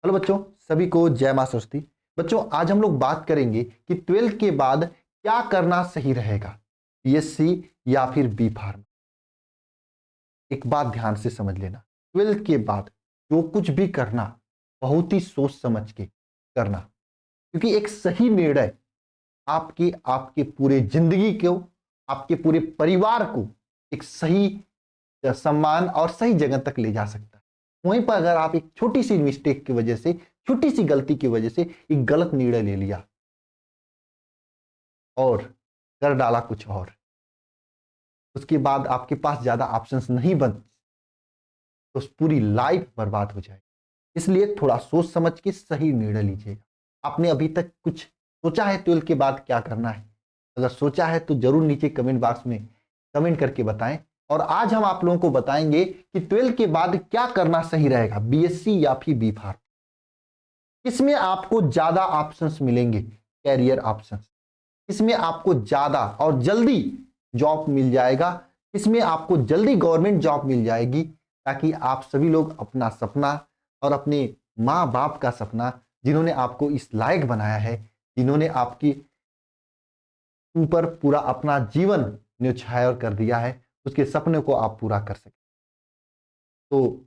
Hello बच्चों, सभी को जय मां सरस्वती। बच्चों, आज हम लोग बात करेंगे कि 12th के बाद क्या करना सही रहेगा, बीएससी या फिर बी फार्म। एक बात ध्यान से समझ लेना, 12th के बाद जो कुछ भी करना बहुत ही सोच समझ के करना, क्योंकि एक सही निर्णय आपके आपके पूरे जिंदगी को, आपके पूरे परिवार को एक सही सम्मान और सही जगह तक ले जा सकता है। वहीं पर अगर आप एक छोटी सी मिस्टेक की वजह से, छोटी सी गलती की वजह से एक गलत निर्णय ले लिया और कर डाला कुछ और, उसके बाद आपके पास ज्यादा ऑप्शंस नहीं बन, तो पूरी लाइफ बर्बाद हो जाएगी। इसलिए थोड़ा सोच समझ के सही निर्णय लीजिएगा। आपने अभी तक कुछ सोचा है 12th के बाद क्या करना है? अगर सोचा है तो जरूर नीचे कमेंट बॉक्स में कमेंट करके बताएं। और आज हम आप लोगों को बताएंगे कि 12th के बाद क्या करना सही रहेगा, बीएससी या फिर बी फार्म। इसमें आपको ज्यादा ऑप्शंस मिलेंगे, कैरियर ऑप्शंस। इसमें आपको ज्यादा और जल्दी जॉब मिल जाएगा। इसमें आपको जल्दी गवर्नमेंट जॉब मिल जाएगी, ताकि आप सभी लोग अपना सपना और अपने माँ बाप का सपना, जिन्होंने आपको इस लायक बनाया है, जिन्होंने आपकी ऊपर पूरा अपना जीवन न्यौछावर कर दिया है, उसके सपने को आप पूरा कर सकें। तो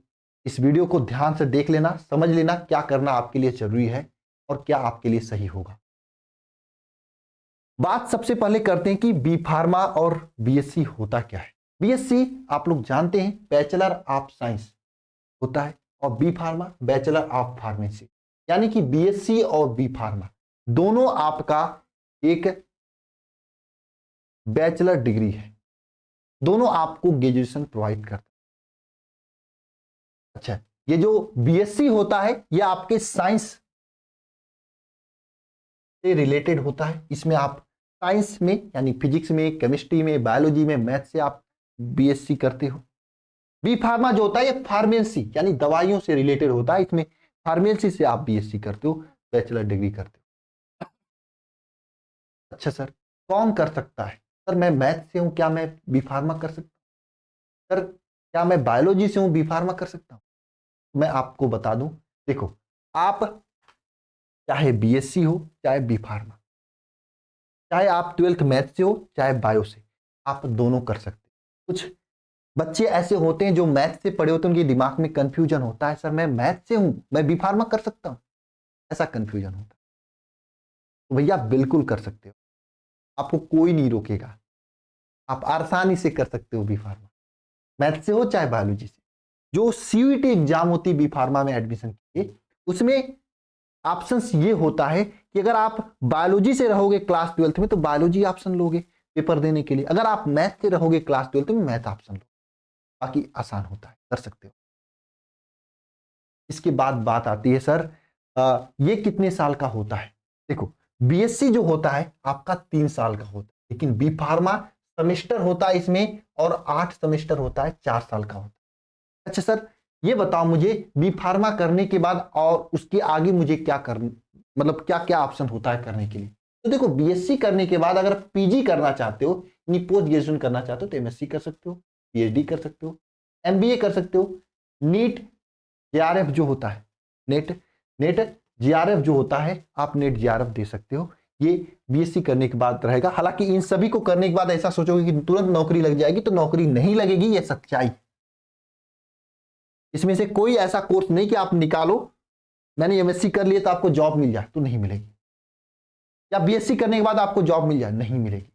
इस वीडियो को ध्यान से देख लेना, समझ लेना क्या करना आपके लिए जरूरी है और क्या आपके लिए सही होगा। बात सबसे पहले करते हैं कि बी फार्मा और बीएससी होता क्या है। बीएससी आप लोग जानते हैं बैचलर ऑफ साइंस होता है, और B pharma bachelor of pharmacy. यानी कि बीएससी और बी फार्मा दोनों आपका एक बैचलर डिग्री है, दोनों आपको ग्रेजुएशन प्रोवाइड करते हैं। अच्छा, ये जो बीएससी होता है ये आपके साइंस से रिलेटेड होता है। इसमें आप साइंस में यानी फिजिक्स में, केमिस्ट्री में, बायोलॉजी में, मैथ से आप बीएससी करते हो। बी फार्मा जो होता है ये फार्मेसी यानी दवाइयों से रिलेटेड होता है। इसमें फार्मेसी से आप बीएससी करते हो, बैचलर डिग्री करते हो। अच्छा सर, कौन कर सकता है? सर मैं मैथ से हूं, क्या मैं बी फार्मा कर सकता हूं? सर क्या मैं बायोलॉजी से हूं, बी फार्मा कर सकता हूं? मैं आपको बता दूं, देखो, आप चाहे बीएससी हो चाहे बी फार्मा, चाहे आप 12th मैथ से हो चाहे बायो से, आप दोनों कर सकते हो। कुछ बच्चे ऐसे होते हैं जो मैथ से पढ़े होते हैं, उनके दिमाग में कंफ्यूजन होता है, सर मैं मैथ से हूं, मैं बी फार्मा कर सकता हूं, ऐसा कंफ्यूजन होता है। तो भैया बिल्कुल कर सकते हो, आपको कोई नहीं रोकेगा। आप आसानी से कर सकते हो बी फार्मा, मैथ से हो चाहे बायोलॉजी से। जो सीयूईटी एग्जाम होती है बी फार्मा में एडमिशन के लिए, उसमें ऑप्शंस ये होता है कि अगर आप बायोलॉजी से रहोगे क्लास 12th में तो बायोलॉजी ऑप्शन लोगे पेपर देने के लिए, अगर आप मैथ से रहोगे क्लास 12th में मैथ ऑप्शन लोगे। बाकी आसान होता है, कर सकते हो। इसके बाद बात आती है सर ये कितने साल का होता है? देखो, बीएससी जो होता है आपका 3 साल का होता है, लेकिन बी फार्मा सेमेस्टर होता है इसमें, और 8 सेमेस्टर होता है, 4 साल का होता है। अच्छा सर, ये बताओ मुझे बी फार्मा करने के बाद और उसके आगे मुझे क्या करना, मतलब क्या क्या ऑप्शन होता है करने के लिए? तो देखो, बीएससी करने के बाद अगर पीजी करना चाहते हो, यानी पोस्ट ग्रेजुएशन करना चाहते हो, तो एमएससी कर सकते हो, पीएचडी कर सकते हो, एमबीए कर सकते हो। नीट जेआरएफ जो होता है, नेट नेट जेआरएफ जो होता है, आप नेट जेआरएफ दे सकते हो। ये बीएससी करने के बाद रहेगा। हालांकि इन सभी को करने के बाद ऐसा सोचोगे कि तुरंत नौकरी लग जाएगी, तो नौकरी नहीं लगेगी, ये सच्चाई। इसमें से कोई ऐसा कोर्स नहीं कि आप निकालो मैंने एमएससी कर लिया तो आपको जॉब मिल जाए, तो नहीं मिलेगी। या बीएससी करने के बाद आपको जॉब मिल जाए, नहीं मिलेगी,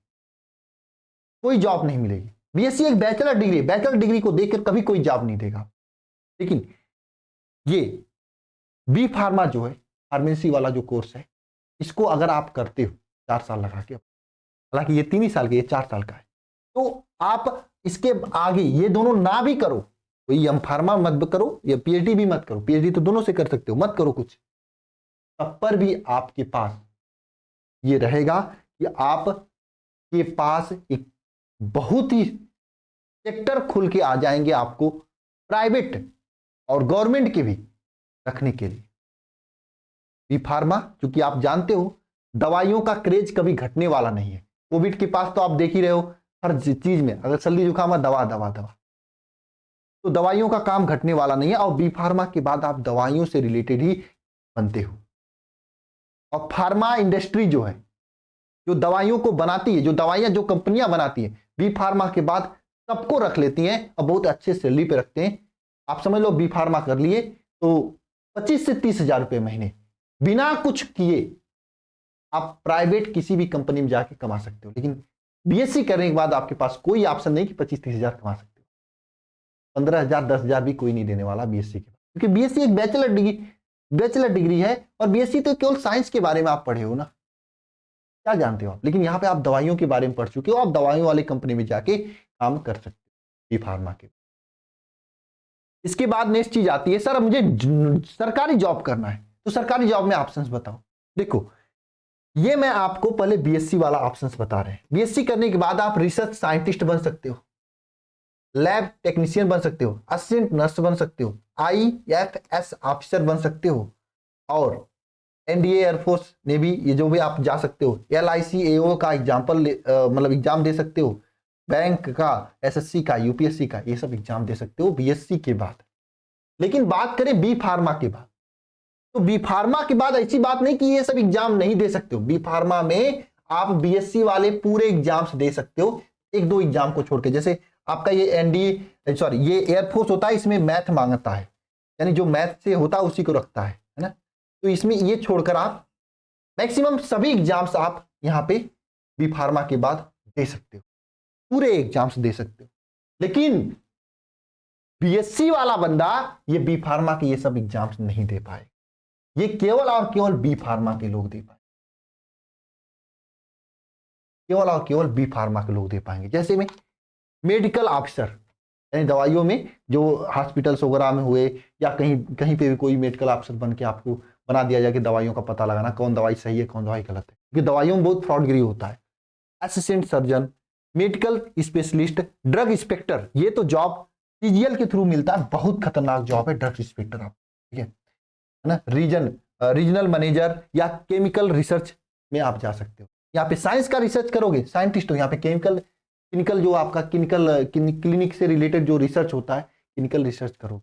कोई जॉब नहीं मिलेगी। बीएससी एक बैचलर डिग्री, बैचलर डिग्री को देखकर कभी कोई जॉब नहीं देगा। लेकिन ये बी फार्मा जो है, फार्मेसी वाला जो कोर्स है, इसको अगर आप करते हो 4 साल लगा के, हालांकि ये 3 ही साल का, ये 4 साल का है, तो आप इसके आगे ये दोनों ना भी करो, कोई एम फार्मा मत करो या पीएचडी भी मत करो, पीएचडी तो दोनों से कर सकते हो, मत करो कुछ, तब पर भी आपके पास ये रहेगा कि आपके पास एक बहुत ही सेक्टर खुल के आ जाएंगे आपको, प्राइवेट और गवर्नमेंट के भी रखने के लिए। बी फार्मा, क्योंकि आप जानते हो दवाइयों का क्रेज कभी घटने वाला नहीं है। कोविड के पास तो आप देख ही रहे हो, हर चीज में अगर सर्दी जुकाम दवा दवा दवा, तो दवाइयों का काम घटने वाला नहीं है। और बी फार्मा के बाद आप दवाइयों से रिलेटेड ही बनते हो। और फार्मा इंडस्ट्री जो है, जो दवाइयों को बनाती है, जो दवाइयां जो कंपनियां बनाती है, बी फार्मा के बाद सबको रख लेती हैं और बहुत अच्छे सैलरी पे रखते हैं। आप समझ लो बी फार्मा कर लिए तो 25 से 30 हजार रुपये महीने बिना कुछ किए आप प्राइवेट किसी भी कंपनी में जाके कमा सकते हो। लेकिन बीएससी करने के बाद आपके पास कोई ऑप्शन नहीं कि 25-30 हजार कमा सकते हो। 15 हजार 10 हजार भी कोई नहीं देने वाला बीएससी के बाद, क्योंकि बीएससी एक बैचलर डिग्री है। और बीएससी तो केवल साइंस के बारे में आप पढ़े हो ना, क्या जानते हो आप। लेकिन यहाँ पे आप दवाइयों के बारे में पढ़ चुके हो, आप दवाइयों वाली कंपनी में जाके काम कर सकते हो बी फार्मा के। इसके बाद नेक्स्ट चीज आती है, सर मुझे सरकारी जॉब करना है, तो सरकारी जॉब में ऑप्शंस बताओ। देखो ये मैं आपको पहले बीएससी वाला ऑप्शंस बता रहे हैं। बीएससी करने के बाद आप रिसर्च साइंटिस्ट बन सकते हो, लैब टेक्नीशियन बन सकते हो, असिस्टेंट नर्स बन सकते हो, आईएफएस ऑफिसर बन सकते हो, और एनडीए एयरफोर्स नेवी ये जो भी आप जा सकते हो, एलआईसी एओ का मतलब एग्जाम दे सकते हो, बैंक का, एसएससी का, यूपीएससी का, ये सब एग्जाम दे सकते हो बीएससी के बाद। लेकिन बात करें बी फार्मा के बाद, तो बी फार्मा के बाद ऐसी बात नहीं कि ये सब एग्जाम नहीं दे सकते हो। बी फार्मा में आप बीएससी वाले पूरे एग्जाम्स दे सकते हो, एक दो एग्जाम को छोड़ के। जैसे आपका ये एनडीए सॉरी ये एयरफोर्स होता है, इसमें मैथ मांगता है, यानी जो मैथ से होता है उसी को रखता है ना। तो इसमें ये छोड़कर आप मैक्सिमम सभी एग्जाम्स आप यहाँ पे बी फार्मा के बाद दे सकते हो, पूरे एग्जाम्स दे सकते हो। लेकिन बीएससी वाला बंदा ये बी फार्मा के ये सब एग्जाम्स नहीं दे पाए, ये केवल और केवल बी फार्मा के लोग दे पाए, केवल और केवल बी फार्मा के लोग दे पाएंगे। जैसे में मेडिकल ऑफिसर, यानी दवाइयों में जो हॉस्पिटल्स वगैरह में हुए या कहीं कहीं पे भी कोई मेडिकल ऑफिसर बन के आपको बना दिया जाए कि दवाइयों का पता लगाना, कौन दवाई सही है कौन दवाई गलत है, क्योंकि दवाइयों में बहुत फ्रॉडगिरी होता है। Assistant surgeon, medical specialist, drug inspector, ये तो जॉब सीजीएल के थ्रू मिलता है, बहुत खतरनाक जॉब है ड्रग इंस्पेक्टर आप, ठीक है ना। रीजनल मैनेजर या केमिकल रिसर्च में आप जा सकते हो। यहाँ पे साइंस का रिसर्च करोगे, साइंटिस्ट हो। यहाँ पे क्लिनिकल जो आपका क्लिनिक से रिलेटेड जो रिसर्च होता है, क्लिनिकल रिसर्च करोगे।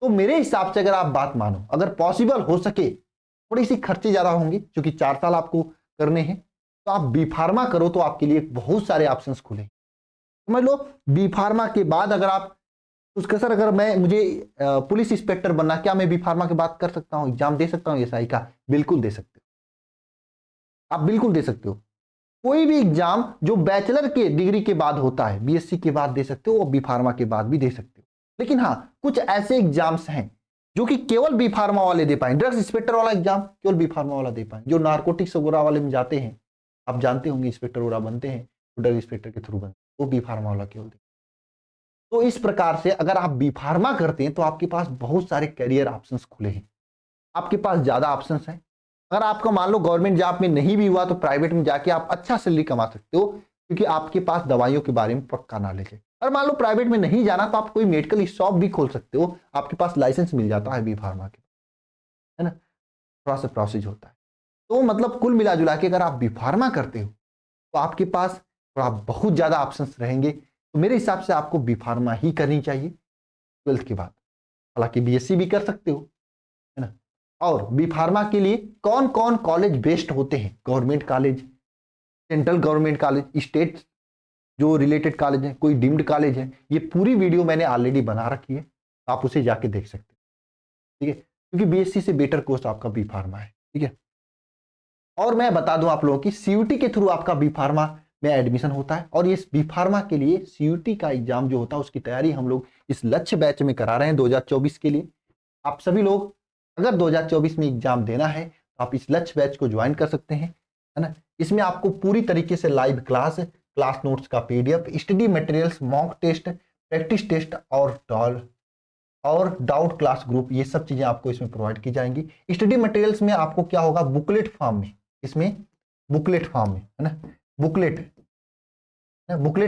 तो मेरे हिसाब से अगर आप बात मानो, अगर पॉसिबल हो सके, थोड़ी सी खर्चे ज्यादा होंगे क्योंकि 4 साल आपको करने हैं, तो आप बी फार्मा करो तो आपके लिए बहुत सारे ऑप्शंस खुले। समझ लो बी फार्मा के बाद अगर आप उसका सर अगर मुझे पुलिस इंस्पेक्टर बनना, क्या मैं बी फार्मा के बाद कर सकता हूँ, एग्जाम दे सकता हूँ एसआई का? बिल्कुल दे सकते हो, आप बिल्कुल दे सकते हो। कोई भी एग्जाम जो बैचलर के डिग्री के बाद होता है, बीएससी के बाद दे सकते हो और बी फार्मा के बाद भी दे सकते हो। लेकिन हाँ, कुछ ऐसे एग्जाम्स हैं जो कि केवल बी फार्मा वाले दे पाए। ड्रग्स इंस्पेक्टर वाला एग्जाम केवल बी फार्मा वाला दे पाए, जो नारकोटिक्स वगैरह वाले में जाते हैं, आप जानते होंगे इंस्पेक्टर वगैरह बनते हैं, ड्रग इंस्पेक्टर के थ्रू बनते हैं, वो बी फार्मा वाला केवल दे। तो इस प्रकार से अगर आप बी फार्मा करते हैं तो आपके पास बहुत सारे करियर ऑप्शंस खुले हैं, आपके पास ज्यादा ऑप्शंस हैं। अगर आपका मान लो गवर्नमेंट जॉब में नहीं भी हुआ तो प्राइवेट में जाके आप अच्छा सैलरी कमा सकते हो, क्योंकि आपके पास दवाइयों के बारे में पक्का नॉलेज है। अगर मान लो प्राइवेट में नहीं जाना तो आप कोई मेडिकल शॉप भी खोल सकते हो, आपके पास लाइसेंस मिल जाता है बी फार्मा के, है ना। थोड़ा सा प्रोसेस होता है। तो मतलब कुल मिला जुला के अगर आप बी फार्मा करते हो तो आपके पास थोड़ा बहुत ज्यादा ऑप्शंस रहेंगे। तो मेरे हिसाब से आपको बी फार्मा ही करनी चाहिए 12th के बाद। हालांकि बीएससी भी कर सकते हो, है ना। और बी फार्मा के लिए कौन कौन कॉलेज बेस्ट होते हैं, government college, central government college, state जो रिलेटेड कॉलेज है, कोई डीम्ड कॉलेज है, ये पूरी वीडियो मैंने ऑलरेडी बना रखी है, आप उसे जाके देख सकते हैं, ठीक है। क्योंकि बीएससी से बेटर कोर्स आपका बी फार्मा है, ठीक है। और मैं बता दूं आप लोगों की सीयूटी के थ्रू आपका बी फार्मा में एडमिशन होता है, और इस बी फार्मा के लिए सीयूटी का एग्जाम जो होता है उसकी तैयारी हम लोग इस लक्ष्य बैच में करा रहे हैं 2024 के लिए। आप सभी लोग अगर 2024 में एग्जाम देना है तो आप इस लक्ष्य बैच को ज्वाइन कर सकते हैं, है ना। इसमें आपको पूरी तरीके से लाइव क्लास नोट्स का PDF, study materials, mock test, practice test और डाउट क्लास ग्रुप, ये सब चीजें आपको इसमें प्रोवाइड की जाएंगी। स्टडी मटेरियल्स में आपको क्या होगा, बुकलेट फॉर्म में, इसमें बुकलेट फॉर्म में, है ना, बुकलेट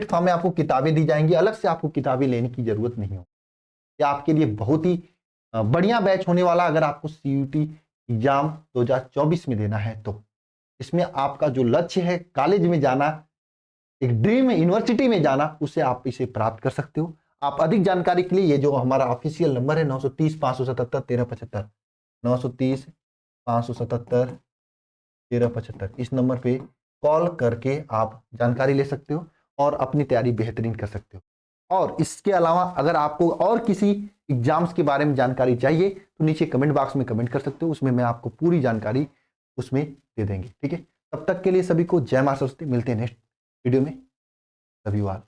फॉर्म में आपको किताबें दी जाएंगी, अलग से आपको किताबें लेने की जरूरत नहीं होगी। यह आपके लिए बहुत ही बढ़िया बैच होने वाला। अगर आपको सीयूटी एग्जाम 2024 में देना है तो इसमें आपका जो लक्ष्य है कॉलेज में जाना, एक ड्रीम यूनिवर्सिटी में जाना, उसे आप इसे प्राप्त कर सकते हो। आप अधिक जानकारी के लिए ये जो हमारा ऑफिशियल नंबर है 930 577 1375, 930 577 1375 इस नंबर पे कॉल करके आप जानकारी ले सकते हो और अपनी तैयारी बेहतरीन कर सकते हो। और इसके अलावा अगर आपको और किसी एग्जाम्स के बारे में जानकारी चाहिए तो नीचे कमेंट बॉक्स में कमेंट कर सकते हो, उसमें मैं आपको पूरी जानकारी उसमें दे देंगे। ठीक है, तब तक के लिए सभी को जय मां सरस्वती। मिलते हैं नेक्स्ट वीडियो में। Love you all.